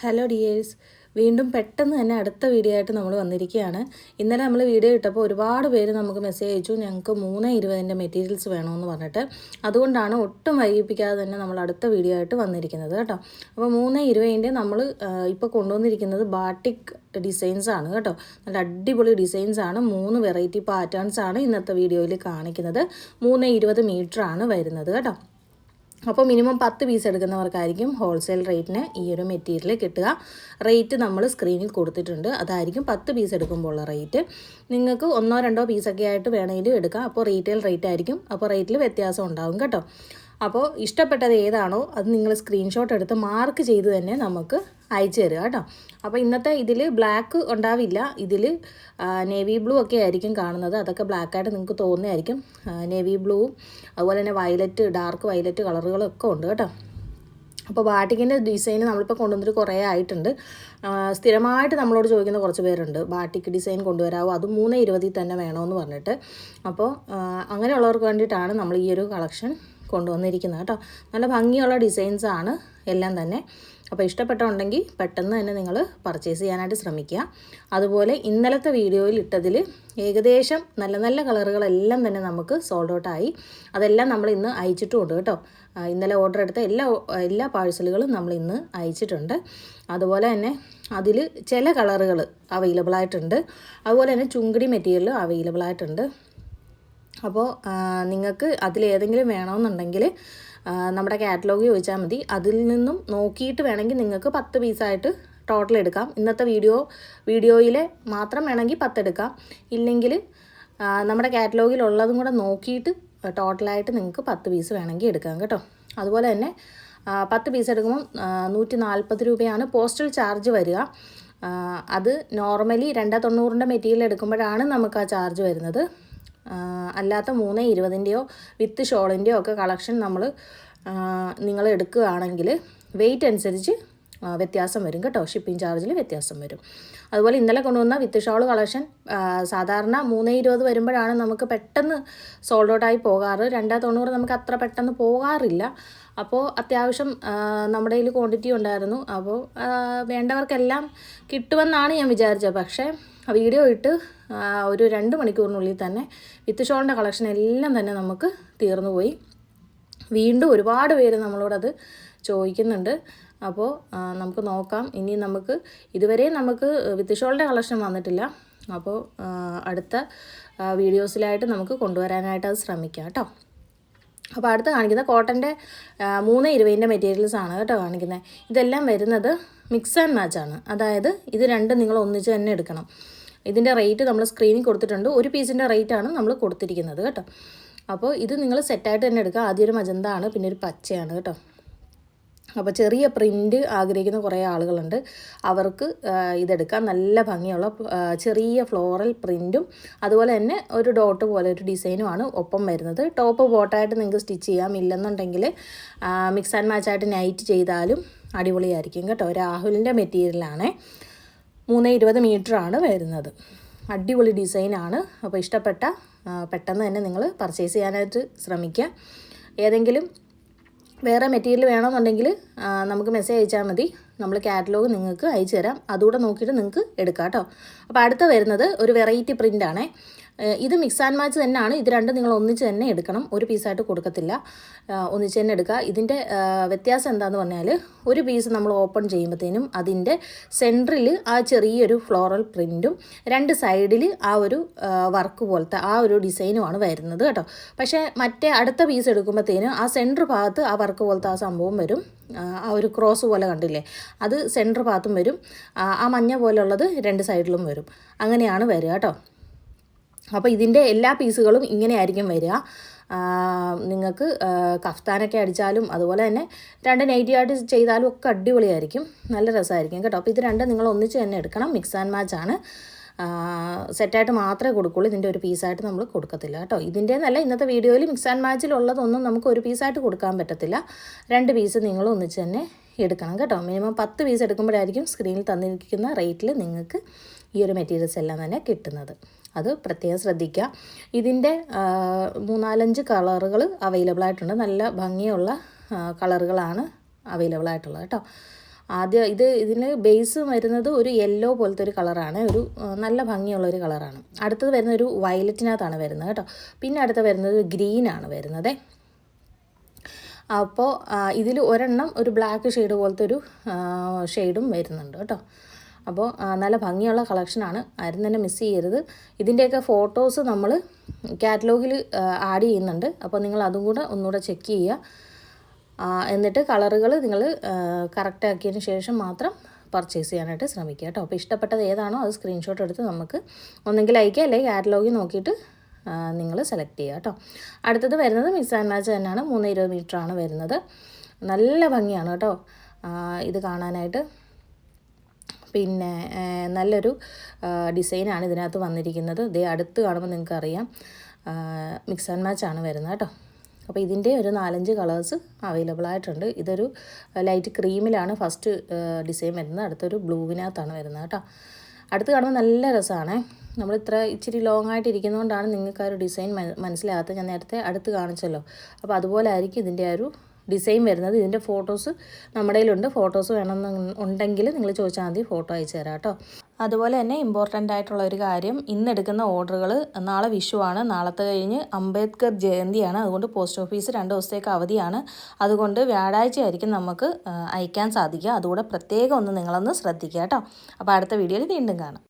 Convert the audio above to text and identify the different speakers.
Speaker 1: Hello dears, വീണ്ടും പെട്ടെന്ന് തന്നെ അടുത്ത വീഡിയോ ആയിട്ട് നമ്മൾ വന്നിരിക്കുകയാണ്. ഇന്നലെ നമ്മൾ വീഡിയോ ഇട്ടപ്പോൾ ഒരുപാട് പേര് നമുക്ക് മെസ്സേജ് അയച്ചു, ഞങ്ങൾക്ക് 3:20 മെറ്റീരിയൽസ് വേണമെന്ന് പറഞ്ഞിട്ട്. അതുകൊണ്ടാണ് ഒട്ടും വൈകിപ്പിക്കാതെ തന്നെ നമ്മൾ അടുത്ത വീഡിയോ ആയിട്ട് വന്നിരിക്കുന്നത് കേട്ടോ. അപ്പോൾ 3:20 നമ്മൾ ഇപ്പോൾ കൊണ്ടുവന്നിരിക്കുന്നത് ബാട്ടിക് ഡിസൈൻസ് ആണ് കേട്ടോ. നല്ല അടിപൊളി ഡിസൈൻസ് ആണ്. 3 വെറൈറ്റി പാറ്റേൺസ് ആണ് ഇന്നത്തെ വീഡിയോയിൽ കാണിക്കുന്നത്. 3:20 മീറ്ററാണ് വരുന്നത് കേട്ടോ. അപ്പോൾ മിനിമം 10 പീസ് എടുക്കുന്നവർക്കായിരിക്കും ഹോൾസെയിൽ റേറ്റിന് ഈ ഒരു മെറ്റീരിയൽ കിട്ടുക. റേറ്റ് നമ്മൾ സ്ക്രീനിൽ കൊടുത്തിട്ടുണ്ട്, അതായിരിക്കും 10 പീസ് എടുക്കുമ്പോൾ ഉള്ള റേറ്റ്. നിങ്ങൾക്ക് 1-2 പീസൊക്കെ ആയിട്ട് വേണമെങ്കിലും എടുക്കാം. അപ്പോൾ റീറ്റെയിൽ റേറ്റ് ആയിരിക്കും, അപ്പോൾ റേറ്റിൽ വ്യത്യാസം ഉണ്ടാകും കേട്ടോ. അപ്പോൾ ഇഷ്ടപ്പെട്ടത് ഏതാണോ അത് നിങ്ങൾ സ്ക്രീൻഷോട്ട് എടുത്ത് മാർക്ക് ചെയ്ത് തന്നെ നമുക്ക് അയച്ചു തരിക കേട്ടോ. അപ്പോൾ ഇന്നത്തെ ഇതിൽ ബ്ലാക്ക് ഉണ്ടാവില്ല, ഇതിൽ നേവി ബ്ലൂ ഒക്കെ ആയിരിക്കും കാണുന്നത്. അതൊക്കെ ബ്ലാക്കായിട്ട് നിങ്ങൾക്ക് തോന്നുന്നതായിരിക്കും. നേവി ബ്ലൂവും അതുപോലെ തന്നെ വയലറ്റ്, ഡാർക്ക് വയലറ്റ് കളറുകളൊക്കെ ഉണ്ട് കേട്ടോ. അപ്പോൾ ബാട്ടിക്കിൻ്റെ ഡിസൈൻ നമ്മളിപ്പോൾ കൊണ്ടുവന്നിട്ട് കുറേ ആയിട്ടുണ്ട്. സ്ഥിരമായിട്ട് നമ്മളോട് ചോദിക്കുന്ന കുറച്ച് പേരുണ്ട്, ബാട്ടിക്ക് ഡിസൈൻ കൊണ്ടുവരാമോ, അത് 3:20 തന്നെ വേണമെന്ന് പറഞ്ഞിട്ട്. അപ്പോൾ അങ്ങനെയുള്ളവർക്ക് വേണ്ടിയിട്ടാണ് നമ്മൾ ഈ ഒരു കളക്ഷൻ കൊണ്ടുവന്നിരിക്കുന്നത് കേട്ടോ. നല്ല ഭംഗിയുള്ള ഡിസൈൻസാണ് എല്ലാം തന്നെ. അപ്പോൾ ഇഷ്ടപ്പെട്ടുണ്ടെങ്കിൽ പെട്ടെന്ന് തന്നെ നിങ്ങൾ പർച്ചേസ് ചെയ്യാനായിട്ട് ശ്രമിക്കുക. അതുപോലെ ഇന്നലത്തെ വീഡിയോയിൽ ഇട്ടതിൽ ഏകദേശം നല്ല നല്ല കളറുകളെല്ലാം തന്നെ നമുക്ക് സോൾഡ് ഔട്ടായി. അതെല്ലാം നമ്മൾ ഇന്ന് അയച്ചിട്ടുമുണ്ട് കേട്ടോ. ഇന്നലെ ഓർഡർ എടുത്ത എല്ലാ പാഴ്സലുകളും നമ്മൾ ഇന്ന് അയച്ചിട്ടുണ്ട്. അതുപോലെ തന്നെ അതിൽ ചില കളറുകൾ അവൈലബിൾ ആയിട്ടുണ്ട്. അതുപോലെ തന്നെ ചുങ്കിടി മെറ്റീരിയൽ അവൈലബിൾ ആയിട്ടുണ്ട്. അപ്പോൾ നിങ്ങൾക്ക് അതിലേതെങ്കിലും വേണമെന്നുണ്ടെങ്കിൽ നമ്മുടെ കാറ്റലോഗ് ചോദിച്ചാൽ മതി. അതിൽ നിന്നും നോക്കിയിട്ട് വേണമെങ്കിൽ നിങ്ങൾക്ക് 10 പീസായിട്ട് ടോട്ടൽ എടുക്കാം. ഇന്നത്തെ വീഡിയോയിലെ മാത്രം വേണമെങ്കിൽ 10 എടുക്കാം. ഇല്ലെങ്കിൽ നമ്മുടെ കാറ്റലോഗിലുള്ളതും കൂടെ നോക്കിയിട്ട് ടോട്ടലായിട്ട് നിങ്ങൾക്ക് 10 പീസ് വേണമെങ്കിൽ എടുക്കാം കേട്ടോ. അതുപോലെ തന്നെ 10 പീസ് എടുക്കുമ്പം 140 രൂപയാണ് പോസ്റ്റൽ ചാർജ് വരിക. അത് നോർമലി 290 മെറ്റീരിയൽ എടുക്കുമ്പോഴാണ് നമുക്ക് ആ ചാർജ് വരുന്നത്. അല്ലാത്ത 3:20 വിത്ത് ഷോളിൻ്റെയോ ഒക്കെ കളക്ഷൻ നിങ്ങൾ എടുക്കുകയാണെങ്കിൽ വെയിറ്റ് അനുസരിച്ച് വ്യത്യാസം വരും കേട്ടോ. ഷിപ്പിംഗ് ചാർജിൽ വ്യത്യാസം വരും. അതുപോലെ ഇന്നലെ കൊണ്ടുവന്ന വിത്ത് ഷോൾ കളക്ഷൻ സാധാരണ 3:20 വരുമ്പോഴാണ് നമുക്ക് പെട്ടെന്ന് സോൾഡ് ഔട്ടായി പോകാറ്. 290 നമുക്ക് അത്ര പെട്ടെന്ന് പോകാറില്ല. അപ്പോൾ അത്യാവശ്യം നമ്മുടെ കയ്യിൽ ക്വാണ്ടിറ്റി ഉണ്ടായിരുന്നു. അപ്പോൾ വേണ്ടവർക്കെല്ലാം കിട്ടുമെന്നാണ് ഞാൻ വിചാരിച്ചത്. പക്ഷേ വീഡിയോ ഇട്ട് ഒരു 2 മണിക്കൂറിനുള്ളിൽ തന്നെ വിത്ത് ഷോളിൻ്റെ കളക്ഷൻ എല്ലാം തന്നെ നമുക്ക് തീർന്നു പോയി. വീണ്ടും ഒരുപാട് പേര് നമ്മളോടത് ചോദിക്കുന്നുണ്ട്. അപ്പോൾ നമുക്ക് നോക്കാം. ഇനി ഇതുവരെ നമുക്ക് വിത്ത് ഷോളിൻ്റെ കളക്ഷൻ വന്നിട്ടില്ല. അപ്പോൾ അടുത്ത വീഡിയോസിലായിട്ട് നമുക്ക് കൊണ്ടുവരാനായിട്ട് അത് ശ്രമിക്കാം കേട്ടോ. അപ്പോൾ അടുത്ത് കാണിക്കുന്നത് കോട്ടൻ്റെ 3:20 മെറ്റീരിയൽസ് ആണ് കേട്ടോ കാണിക്കുന്നത്. ഇതെല്ലാം വരുന്നത് മിക്സ് ആൻഡ് മാച്ചാണ്. അതായത് ഇത് രണ്ടും നിങ്ങൾ ഒന്നിച്ച് തന്നെ എടുക്കണം. ഇതിൻ്റെ റേറ്റ് നമ്മൾ സ്ക്രീനിൽ കൊടുത്തിട്ടുണ്ട്. ഒരു പീസിൻ്റെ റേറ്റാണ് നമ്മൾ കൊടുത്തിരിക്കുന്നത് കേട്ടോ. അപ്പോൾ ഇത് നിങ്ങൾ സെറ്റായിട്ട് തന്നെ എടുക്കുക. ആദ്യം ഒരു മജന്ത ആണ്, പിന്നെ ഒരു പച്ചയാണ് കേട്ടോ. അപ്പോൾ ചെറിയ പ്രിൻ്റ് ആഗ്രഹിക്കുന്ന കുറേ ആളുകളുണ്ട്. അവർക്ക് ഇതെടുക്കാം. നല്ല ഭംഗിയുള്ള ചെറിയ ഫ്ലോറൽ പ്രിൻറ്റും അതുപോലെ തന്നെ ഒരു ഡോട്ട് പോലെ ഒരു ഡിസൈനുമാണ് ഒപ്പം വരുന്നത്. ടോപ്പ് ബോട്ടായിട്ട് നിങ്ങൾക്ക് സ്റ്റിച്ച് ചെയ്യാം. ഇല്ലെന്നുണ്ടെങ്കിൽ മിക്സ് ആൻഡ് മാച്ചായിട്ട് നൈറ്റ് ചെയ്താലും അടിപൊളിയായിരിക്കും കേട്ടോ. രാഹുലിൻ്റെ മെറ്റീരിയലാണ്. 3:20 മീറ്ററാണ് വരുന്നത്. അടിപൊളി ഡിസൈനാണ്. അപ്പോൾ ഇഷ്ടപ്പെട്ട പെട്ടെന്ന് തന്നെ നിങ്ങൾ പർച്ചേസ് ചെയ്യാനായിട്ട് ശ്രമിക്കുക. ഏതെങ്കിലും വേറെ മെറ്റീരിയൽ വേണമെന്നുണ്ടെങ്കിൽ നമുക്ക് മെസ്സേജ് അയച്ചാൽ മതി. നമ്മൾ കാറ്റലോഗ് നിങ്ങൾക്ക് അയച്ചു തരാം. അതുകൂടെ നോക്കിയിട്ട് നിങ്ങൾക്ക് എടുക്കാം കേട്ടോ. അപ്പോൾ അടുത്ത വരുന്നത് ഒരു വെറൈറ്റി പ്രിൻ്റാണ്. ഇത് മിക്സ് ആൻഡ് മാച്ച് തന്നെയാണ്. ഇത് രണ്ടും നിങ്ങൾ ഒന്നിച്ച് തന്നെ എടുക്കണം. ഒരു പീസായിട്ട് കൊടുക്കത്തില്ല, ഒന്നിച്ച് തന്നെ എടുക്കുക. ഇതിൻ്റെ വ്യത്യാസം എന്താണെന്ന് പറഞ്ഞാൽ ഒരു പീസ് നമ്മൾ ഓപ്പൺ ചെയ്യുമ്പോഴത്തേനും അതിൻ്റെ സെൻറ്ററിൽ ആ ചെറിയൊരു ഫ്ലോറൽ പ്രിൻറ്റും 2 സൈഡിൽ ആ ഒരു വർക്ക് പോലത്തെ ആ ഒരു ഡിസൈനുമാണ് വരുന്നത് കേട്ടോ. പക്ഷേ മറ്റേ അടുത്ത പീസ് എടുക്കുമ്പോഴത്തേനും ആ സെൻറ്റർ ഭാഗത്ത് ആ വർക്ക് പോലത്തെ ആ സംഭവം വരും. ആ ഒരു ക്രോസ് പോലെ കണ്ടില്ലേ, അത് സെൻറ്റർ ഭാഗത്തും വരും. ആ മഞ്ഞ പോലുള്ളത് 2 സൈഡിലും വരും. അങ്ങനെയാണ് വരിക കേട്ടോ. അപ്പോൾ ഇതിൻ്റെ എല്ലാ പീസുകളും ഇങ്ങനെയായിരിക്കും വരിക. നിങ്ങൾക്ക് കഫ്താനൊക്കെ അടിച്ചാലും അതുപോലെ തന്നെ 2 നൈറ്റിയായിട്ട് ചെയ്താലും ഒക്കെ അടിപൊളിയായിരിക്കും. നല്ല രസമായിരിക്കും കേട്ടോ. അപ്പോൾ ഇത് രണ്ടും നിങ്ങൾ ഒന്നിച്ച് തന്നെ എടുക്കണം. മിക്സ് ആൻഡ് മാച്ചാണ്. സെറ്റായിട്ട് മാത്രമേ കൊടുക്കുള്ളൂ. ഇതിൻ്റെ ഒരു പീസായിട്ട് നമ്മൾ കൊടുക്കത്തില്ല കേട്ടോ. ഇതിൻ്റെ നല്ല ഇന്നത്തെ വീഡിയോയിൽ മിക്സ് ആൻഡ് മാച്ചിലുള്ളതൊന്നും നമുക്ക് ഒരു പീസായിട്ട് കൊടുക്കാൻ പറ്റത്തില്ല. 2 പീസ് നിങ്ങൾ ഒന്നിച്ച് തന്നെ എടുക്കണം കേട്ടോ. മിനിമം 10 പീസ് എടുക്കുമ്പോഴായിരിക്കും സ്ക്രീനിൽ തന്നിരിക്കുന്ന റേറ്റിൽ നിങ്ങൾക്ക് ഈ ഒരു മെറ്റീരിയൽസ് എല്ലാം തന്നെ കിട്ടുന്നത്. അത് പ്രത്യേകം ശ്രദ്ധിക്കുക. ഇതിൻ്റെ 3-4 കളറുകൾ അവൈലബിൾ ആയിട്ടുണ്ട്. നല്ല ഭംഗിയുള്ള കളറുകളാണ് അവൈലബിൾ ആയിട്ടുള്ളത് കേട്ടോ. ആദ്യം ഇതിന് ബേസ് വരുന്നത് ഒരു യെല്ലോ പോലത്തെ ഒരു കളറാണ്, ഒരു നല്ല ഭംഗിയുള്ളൊരു കളറാണ്. അടുത്തത് വരുന്ന ഒരു വയലറ്റിനകത്താണ് വരുന്നത് കേട്ടോ. പിന്നെ അടുത്ത് വരുന്നത് ഗ്രീനാണ് വരുന്നത്. അപ്പോൾ ഇതിൽ ഒരെണ്ണം ഒരു ബ്ലാക്ക് ഷെയ്ഡ് പോലത്തെ ഒരു ഷെയ്ഡും വരുന്നുണ്ട് കേട്ടോ. അപ്പോൾ നല്ല ഭംഗിയുള്ള കളക്ഷനാണ്, ആരും തന്നെ മിസ് ചെയ്യരുത്. ഇതിൻ്റെയൊക്കെ ഫോട്ടോസ് നമ്മൾ കാറ്റലോഗിൽ ആഡ് ചെയ്യുന്നുണ്ട്, അപ്പോൾ നിങ്ങൾ അതും കൂടെ ഒന്നുകൂടെ ചെക്ക് ചെയ്യുക. എന്നിട്ട് കളറുകൾ നിങ്ങൾ കറക്റ്റ് ആക്കിയതിന് ശേഷം മാത്രം പർച്ചേസ് ചെയ്യാനായിട്ട് ശ്രമിക്കുക കേട്ടോ. അപ്പോൾ ഇഷ്ടപ്പെട്ടത് ഏതാണോ അത് സ്ക്രീൻഷോട്ട് എടുത്ത് നമുക്ക് ഒന്നെങ്കിൽ അയക്കുക, അല്ലെങ്കിൽ കാറ്റലോഗിൽ നോക്കിയിട്ട് നിങ്ങൾ സെലക്ട് ചെയ്യുക കേട്ടോ. അടുത്തത് വരുന്നത് മിക്സ് ആൻഡ് മാച്ച് തന്നെയാണ്, 320 മീറ്ററാണ് വരുന്നത്. നല്ല ഭംഗിയാണ് കേട്ടോ ഇത് കാണാനായിട്ട്. പിന്നെ നല്ലൊരു ഡിസൈനാണ് ഇതിനകത്ത് വന്നിരിക്കുന്നത്. ഇതേ അടുത്ത് കാണുമ്പോൾ നിങ്ങൾക്കറിയാം മിക്സ് ആൻഡ് മാച്ച് ആണ് വരുന്നത് കേട്ടോ. അപ്പോൾ ഇതിൻ്റെ ഒരു 4-5 കളേഴ്സ് അവൈലബിൾ ആയിട്ടുണ്ട്. ഇതൊരു ലൈറ്റ് ക്രീമിലാണ് ഫസ്റ്റ് ഡിസൈൻ വരുന്നത്, അടുത്തൊരു ബ്ലൂവിനകത്താണ് വരുന്നത് കേട്ടോ. അടുത്ത് കാണുമ്പോൾ നല്ല രസമാണ്. നമ്മൾ ഇച്ചിരി ലോങ് ആയിട്ട് ഇരിക്കുന്നതുകൊണ്ടാണ് നിങ്ങൾക്ക് ആ ഒരു ഡിസൈൻ മനസ്സിലാകാത്തത്. ഞാൻ നേരത്തെ അടുത്ത് കാണിച്ചല്ലോ. അപ്പോൾ അതുപോലെ ആയിരിക്കും ഇതിൻ്റെ ആ ഒരു ഡിസൈൻ വരുന്നത്. ഇതിൻ്റെ ഫോട്ടോസ് നമ്മുടെ കയ്യിലുണ്ട്. ഫോട്ടോസ് വേണമെന്നുണ്ടെങ്കിൽ നിങ്ങൾ ചോദിച്ചാൽ മതി, ഫോട്ടോ അയച്ചു തരാം കേട്ടോ. അതുപോലെ തന്നെ ഇമ്പോർട്ടൻ്റ് ആയിട്ടുള്ള ഒരു കാര്യം, ഇന്നെടുക്കുന്ന ഓർഡറുകൾ നാളെ വിഷുവാണ്, നാളത്തെ കഴിഞ്ഞ് അംബേദ്കർ ജയന്തിയാണ്. അതുകൊണ്ട് പോസ്റ്റ് ഓഫീസ് 2 ദിവസത്തേക്ക് അവധിയാണ്. അതുകൊണ്ട് വ്യാഴാഴ്ച ആയിരിക്കും നമുക്ക് അയക്കാൻ സാധിക്കുക. അതുകൂടെ പ്രത്യേകം നിങ്ങളൊന്ന് ശ്രദ്ധിക്കുക കേട്ടോ. അപ്പോൾ അടുത്ത വീഡിയോയിൽ വീണ്ടും കാണാം.